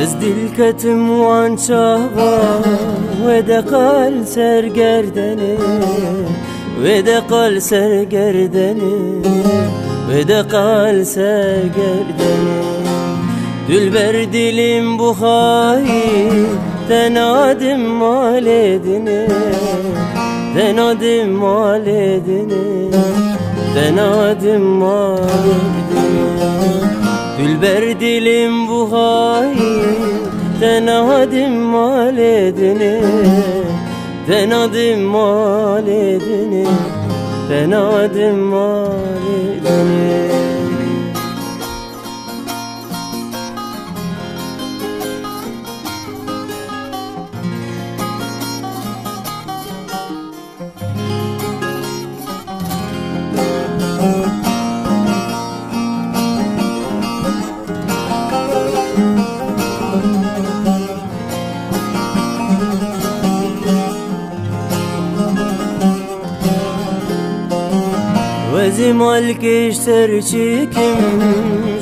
Ez dilketim wan çava ve de kal sergerdeni ve de kal sergerdeni ve de kal sergerdeni Dülber dilim bu hayi denadim maledini denadim maledini denadim maledini Dülber dilim bu hayi denadim maledini denadim maledini denadim maledini Zimal keşter çekim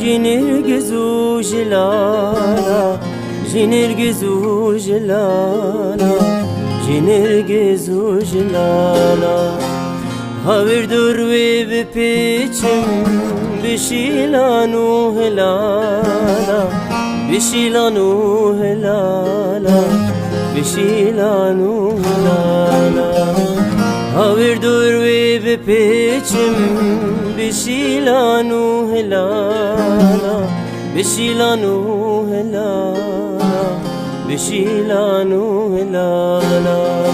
jinir gezu jilala jinir gezu jilala jinir gezu jilala Havir dur ve bepeçim bişilanu helala bişilanu helala bişilanu helala Havir dur ve bepeçim bişilanu helala bişilanu helala bişilanu helala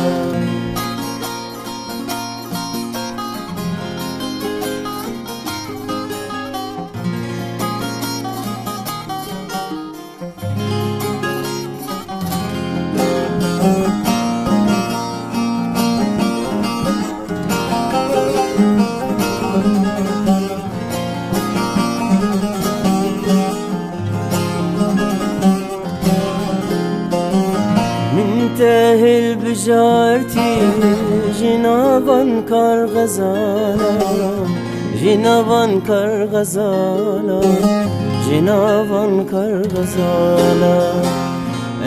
Tehil bijarti jinavan kar gazala jinavan kar gazala jinavan kar gazala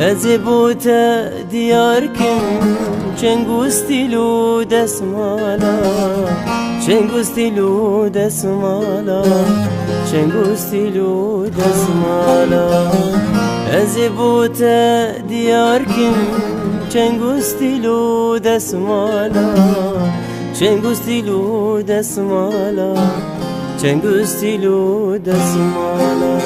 Ezibute diyar kim çengustilu desmala çengustilu desmala çengustilu desmala Ezibute diyar kim çengustilu desmala çengustilu desmala çengustilu desmala